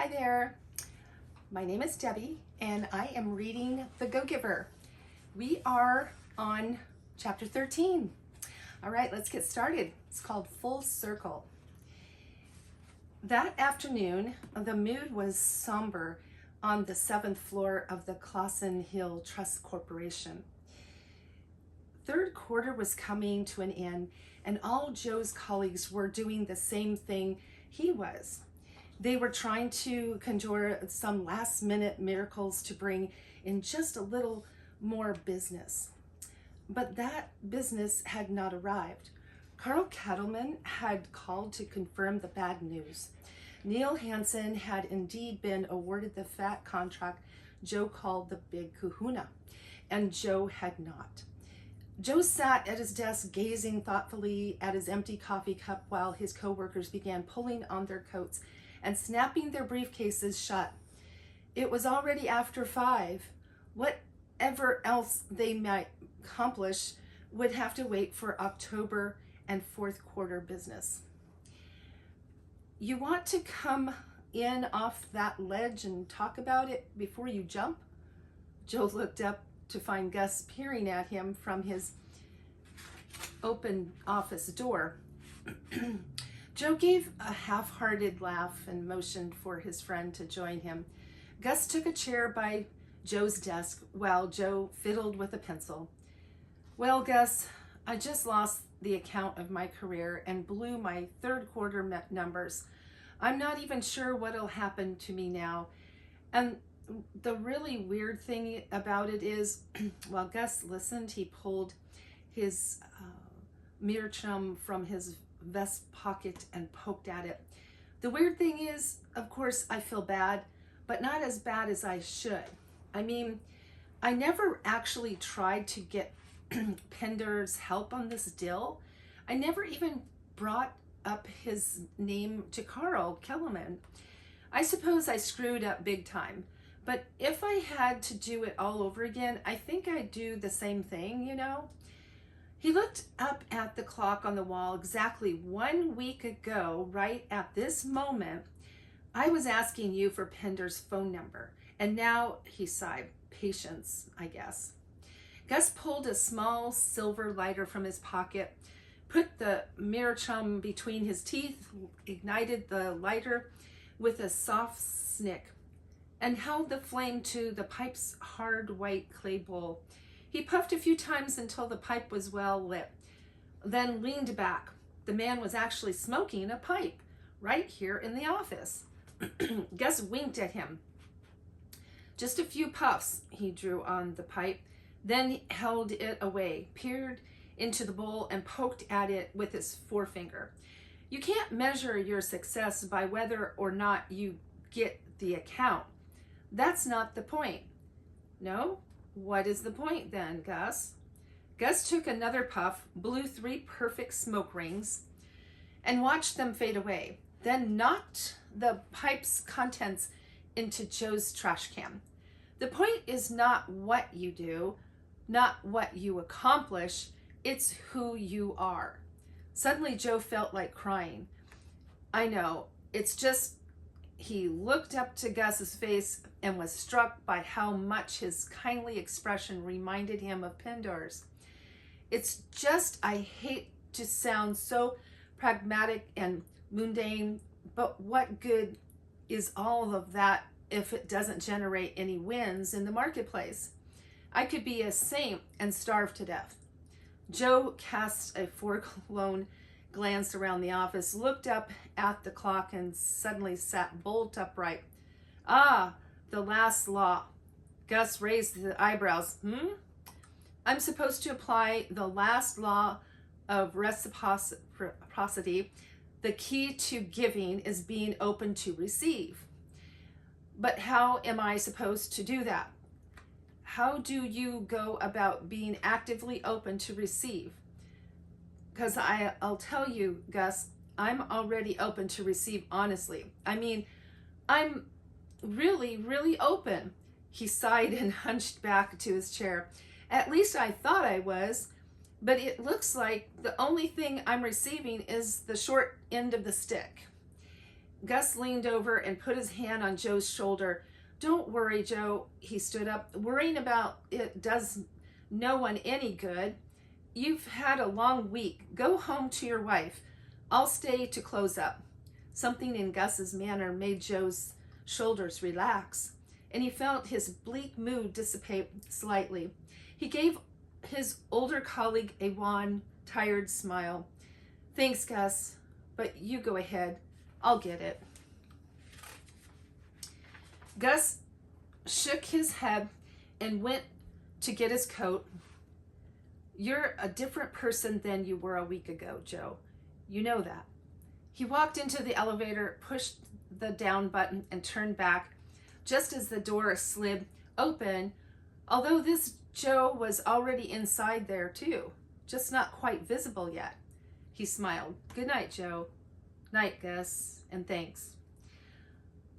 Hi there. My name is Debbie and I am reading The Go-Giver. We are on chapter 13. All right, let's get started. It's called Full Circle. That afternoon, the mood was somber on the 7th floor of the Clausen Hill Trust Corporation. Third quarter was coming to an end and all Joe's colleagues were doing the same thing he was. They were trying to conjure some last-minute miracles to bring in just a little more business. But that business had not arrived. Carl Kettleman had called to confirm the bad news. Neil Hansen had indeed been awarded the fat contract Joe called the Big Kahuna, and Joe had not. Joe sat at his desk gazing thoughtfully at his empty coffee cup while his coworkers began pulling on their coats and snapping their briefcases shut. It was already after 5. Whatever else they might accomplish would have to wait for October and fourth quarter business. You want to come in off that ledge and talk about it before you jump? Joe looked up to find Gus peering at him from his open office door. Joe gave a half-hearted laugh and motioned for his friend to join him. Gus took a chair by Joe's desk while Joe fiddled with a pencil. Well, Gus, I just lost the account of my career and blew my third quarter numbers. I'm not even sure what'll happen to me now. And the really weird thing about it is, while Gus listened, he pulled his meerschaum from his vest pocket and poked at it. The weird thing is, of course, I feel bad, but not as bad as I should. I mean, I never actually tried to get Pender's help on this deal. I never even brought up his name to Carl Kettleman. I suppose I screwed up big time, but if I had to do it all over again, I think I'd do the same thing, you know? He looked up at the clock on the wall. Exactly 1 week ago, right at this moment, I was asking you for Pender's phone number. And now, he sighed, patience, I guess. Gus pulled a small silver lighter from his pocket, put the meerschaum between his teeth, ignited the lighter with a soft snick, and held the flame to the pipe's hard white clay bowl. He puffed a few times until the pipe was well lit, then leaned back. The man was actually smoking a pipe right here in the office. Gus winked at him. Just a few puffs, he drew on the pipe, then held it away, peered into the bowl, and poked at it with his forefinger. You can't measure your success by whether or not you get the account. That's not the point. No? What is the point then, Gus? Gus took another puff, blew 3 perfect smoke rings, and watched them fade away, then knocked the pipe's contents into Joe's trash can. The point is not what you do, not what you accomplish, it's who you are. Suddenly, Joe felt like crying. I know, it's just, he looked up to Gus's face and was struck by how much his kindly expression reminded him of Pender's. It's just, I hate to sound so pragmatic and mundane, but what good is all of that if it doesn't generate any wins in the marketplace? I could be a saint and starve to death. Joe cast a forlorn glance around the office, looked up at the clock, and suddenly sat bolt upright. Ah, the last law. Gus raised the eyebrows. I'm supposed to apply the last law of reciprocity. The key to giving is being open to receive. But how am I supposed to do that? How do you go about being actively open to receive? Because I'll tell you, Gus, I'm already open to receive honestly. I mean, I'm really, really open. He sighed and hunched back to his chair. At least I thought I was, but it looks like the only thing I'm receiving is the short end of the stick. Gus leaned over and put his hand on Joe's shoulder. Don't worry, Joe. He stood up. Worrying about it does no one any good. You've had a long week. Go home to your wife. I'll stay to close up. Something in Gus's manner made Joe's shoulders relax, and he felt his bleak mood dissipate slightly. He gave his older colleague a wan, tired smile. Thanks, Gus, but you go ahead. I'll get it. Gus shook his head and went to get his coat. You're a different person than you were a week ago, Joe. You know that. He walked into the elevator, pushed the down button, and turned back just as the door slid open, although this Joe was already inside there too, just not quite visible yet. He smiled. Good night, Joe. Night, Gus, and thanks.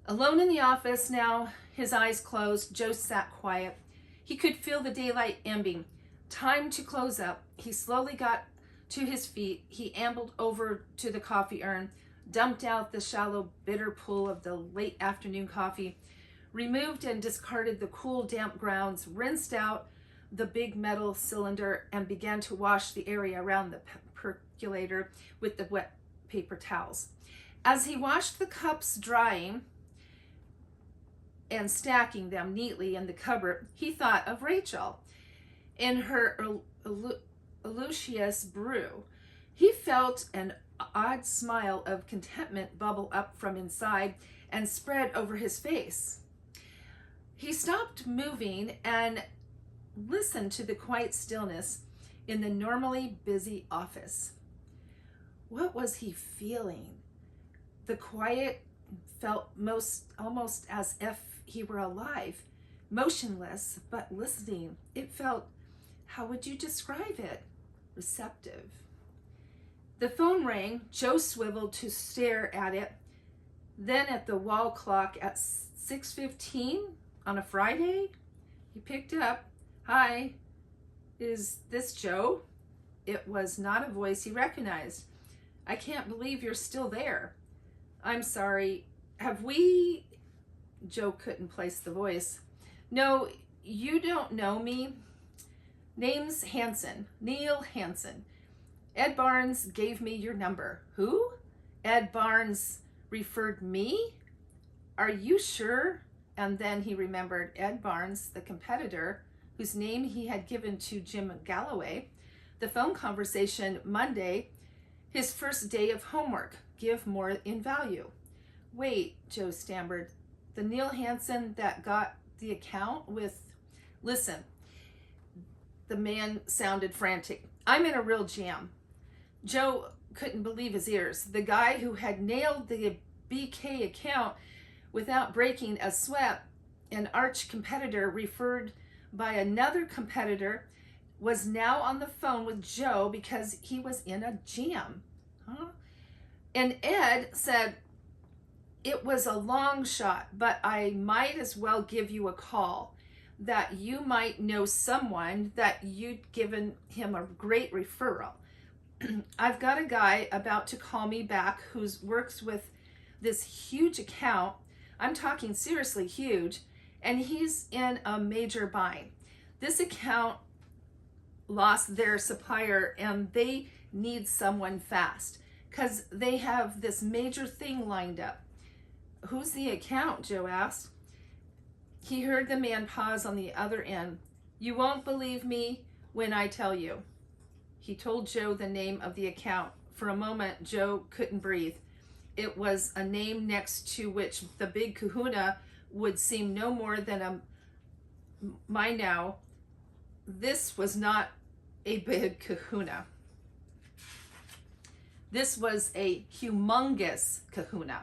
Alone in the office now, his eyes closed, Joe sat quiet. He could feel the daylight ebbing. Time to close up. He slowly got to his feet. He ambled over to the coffee urn, dumped out the shallow, bitter pool of the late afternoon coffee, removed and discarded the cool, damp grounds, rinsed out the big metal cylinder, and began to wash the area around the percolator with the wet paper towels. As he washed the cups drying and stacking them neatly in the cupboard, he thought of Rachel in her luscious brew. He felt an odd smile of contentment bubble up from inside and spread over his face. He stopped moving and listened to the quiet stillness in the normally busy office. What was he feeling? The quiet felt almost as if he were alive, motionless, but listening. It felt, how would you describe it? Receptive. The phone rang. Joe swiveled to stare at it, then at the wall clock at 6:15 on a Friday. He picked up. Hi, is this Joe? It was not a voice he recognized. I can't believe you're still there. I'm sorry. Have we... Joe couldn't place the voice. No, you don't know me. Name's Hansen, Neil Hansen. Ed Barnes gave me your number. Who? Ed Barnes referred me? Are you sure? And then he remembered Ed Barnes, the competitor, whose name he had given to Jim Galloway. The phone conversation Monday, his first day of homework. Give more in value. Wait, Joe stammered. The Neil Hansen that got the account with... Listen, the man sounded frantic. I'm in a real jam. Joe couldn't believe his ears. The guy who had nailed the BK account without breaking a sweat, an arch competitor referred by another competitor, was now on the phone with Joe because he was in a jam. Huh? And Ed said, it was a long shot, but I might as well give you a call, that you might know someone, that you'd given him a great referral. I've got a guy about to call me back who works with this huge account. I'm talking seriously huge, and he's in a major bind. This account lost their supplier and they need someone fast because they have this major thing lined up. Who's the account? Joe asked. He heard the man pause on the other end. You won't believe me when I tell you. He told Joe the name of the account. For a moment, Joe couldn't breathe. It was a name next to which the big kahuna would seem no more than a now. This was not a big kahuna. This was a humongous kahuna.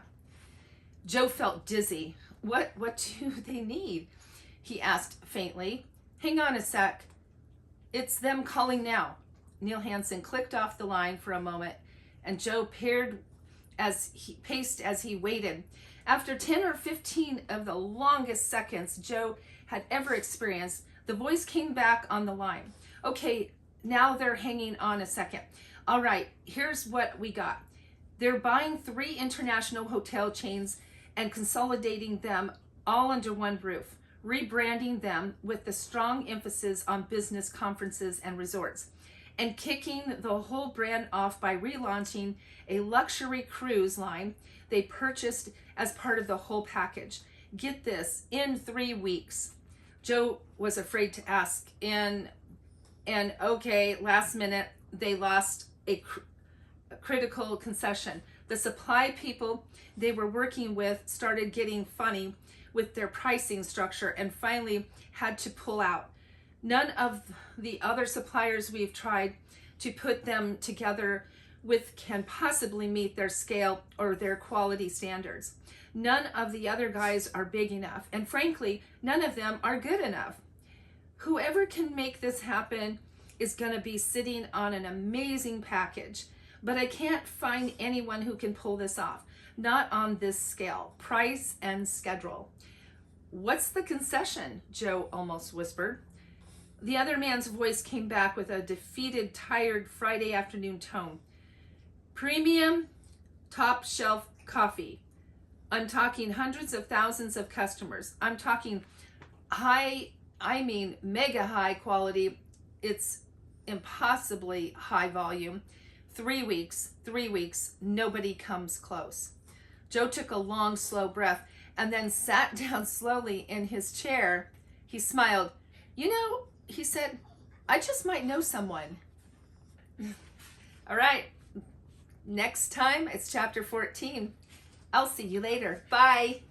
Joe felt dizzy. What do they need? He asked faintly. Hang on a sec. It's them calling now. Neil Hansen clicked off the line for a moment, and Joe paced as he waited. After 10 or 15 of the longest seconds Joe had ever experienced, the voice came back on the line. Okay, now they're hanging on a second. All right, here's what we got. They're buying 3 international hotel chains and consolidating them all under one roof, rebranding them with the strong emphasis on business conferences and resorts, and kicking the whole brand off by relaunching a luxury cruise line they purchased as part of the whole package. Get this, in 3 weeks. Joe was afraid to ask, and okay, last minute, they lost a critical concession. The supply people they were working with started getting funny with their pricing structure and finally had to pull out. None of the other suppliers we've tried to put them together with can possibly meet their scale or their quality standards. None of the other guys are big enough, and frankly, none of them are good enough. Whoever can make this happen is going to be sitting on an amazing package, but I can't find anyone who can pull this off. Not on this scale, price and schedule. What's the concession? Joe almost whispered. The other man's voice came back with a defeated, tired Friday afternoon tone. Premium, top shelf coffee. I'm talking hundreds of thousands of customers. I'm talking mega high quality. It's impossibly high volume. 3 weeks, nobody comes close. Joe took a long, slow breath and then sat down slowly in his chair. He smiled. You know, he said, I just might know someone. All right, next time it's chapter 14. I'll see you later. Bye.